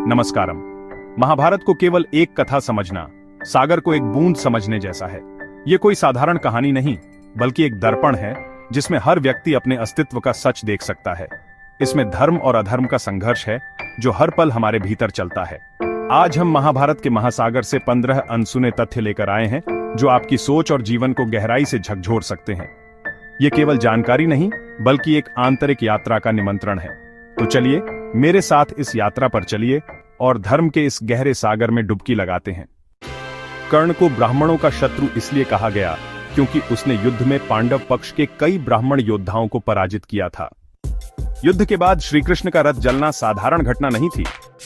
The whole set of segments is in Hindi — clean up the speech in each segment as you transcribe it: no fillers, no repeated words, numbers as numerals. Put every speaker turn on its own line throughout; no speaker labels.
नमस्कारम। महाभारत को केवल एक कथा समझना सागर को एक बूंद समझने जैसा है। ये कोई साधारण कहानी नहीं, बल्कि एक दर्पण है जिसमें हर व्यक्ति अपने अस्तित्व का सच देख सकता है। इसमें धर्म और अधर्म का संघर्ष है जो हर पल हमारे भीतर चलता है। आज हम महाभारत के महासागर से 15 अनसुने तथ्य लेकर आए हैं जो आपकी सोच और जीवन को गहराई से झकझोर सकते हैं। ये केवल जानकारी नहीं, बल्कि एक आंतरिक यात्रा का निमंत्रण है। तो चलिए मेरे साथ इस यात्रा पर चलिए और धर्म के इस गहरे सागर में डुबकी लगाते हैं। कर्ण को ब्राह्मणों का शत्रु इसलिए कहा गया क्योंकि उसने युद्ध में पांडव पक्ष के कई ब्राह्मण योद्धाओं को पराजित किया था। युद्ध के बाद श्री कृष्ण का रथ जलना साधारण घटना नहीं थी।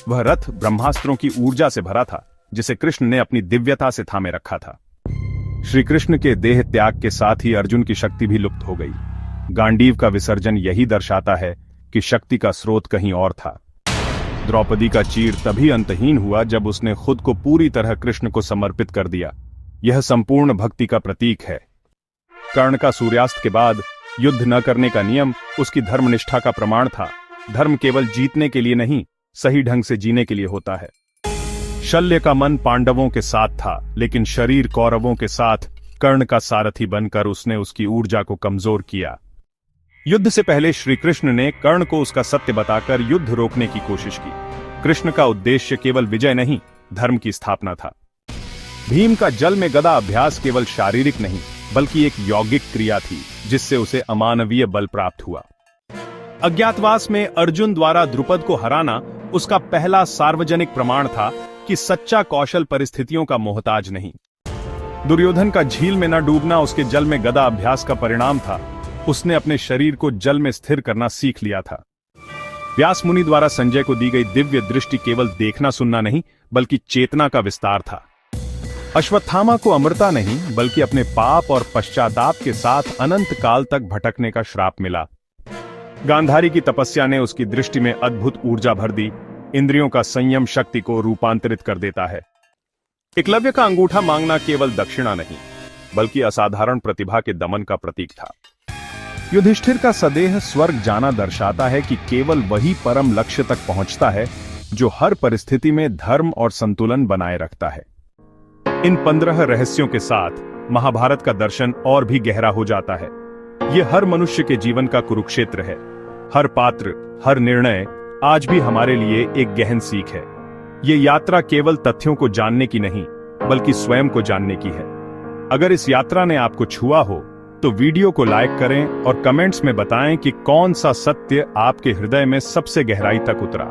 वह रथ ब्रह्मास्त्रों की ऊर्जा से भरा था जिसे कृष्ण ने अपनी दिव्यता से थामे रखा था। श्री कृष्ण के देह त्याग के साथ ही अर्जुन की शक्ति भी लुप्त हो गई। गांडीव का विसर्जन यही दर्शाता है कि शक्ति का स्रोत कहीं और था। द्रौपदी का चीर तभी अंतहीन हुआ जब उसने खुद को पूरी तरह कृष्ण को समर्पित कर दिया। यह संपूर्ण भक्ति का प्रतीक है। कर्ण का सूर्यास्त के बाद युद्ध न करने का नियम उसकी धर्मनिष्ठा का प्रमाण था। धर्म केवल जीतने के लिए नहीं, सही ढंग से जीने के लिए होता है। शल्य का मन पांडवों के साथ था, लेकिन शरीर कौरवों के साथ कर्ण का सारथी बनकर उसने उसकी ऊर्जा को कमजोर किया। युद्ध से पहले श्री कृष्ण ने कर्ण को उसका सत्य बताकर युद्ध रोकने की कोशिश की। कृष्ण का उद्देश्य केवल विजय नहीं, धर्म की स्थापना था। भीम का जल में गदा अभ्यास केवल शारीरिक नहीं, बल्कि एक यौगिक क्रिया थी जिससे उसे अमानवीय बल प्राप्त हुआ। अज्ञातवास में अर्जुन द्वारा द्रुपद को हराना उसका पहला सार्वजनिक प्रमाण था कि सच्चा कौशल परिस्थितियों का मोहताज नहीं। दुर्योधन का झील में न डूबना उसके जल में गदा अभ्यास का परिणाम था। उसने अपने शरीर को जल में स्थिर करना सीख लिया था। व्यास मुनि द्वारा संजय को दी गई दिव्य दृष्टि केवल देखना सुनना नहीं, बल्कि चेतना का विस्तार था। अश्वत्थामा को अमरता नहीं, बल्कि अपने पाप और पश्चाताप के साथ अनंत काल तक भटकने का श्राप मिला। गांधारी की तपस्या ने उसकी दृष्टि में अद्भुत ऊर्जा भर दी। इंद्रियों का संयम शक्ति को रूपांतरित कर देता है। एकलव्य का अंगूठा मांगना केवल दक्षिणा नहीं, बल्कि असाधारण प्रतिभा के दमन का प्रतीक था। युधिष्ठिर का सदेह स्वर्ग जाना दर्शाता है कि केवल वही परम लक्ष्य तक पहुंचता है जो हर परिस्थिति में धर्म और संतुलन बनाए रखता है। इन 15 रहस्यों के साथ महाभारत का दर्शन और भी गहरा हो जाता है। यह हर मनुष्य के जीवन का कुरुक्षेत्र है। हर पात्र, हर निर्णय आज भी हमारे लिए एक गहन सीख है। ये यात्रा केवल तथ्यों को जानने की नहीं, बल्कि स्वयं को जानने की है। अगर इस यात्रा ने आपको छुआ हो तो वीडियो को लाइक करें और कमेंट्स में बताएं कि कौन सा सत्य आपके हृदय में सबसे गहराई तक उतरा।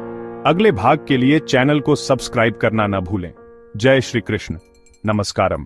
अगले भाग के लिए चैनल को सब्सक्राइब करना न भूलें। जय श्री कृष्ण। नमस्कारम।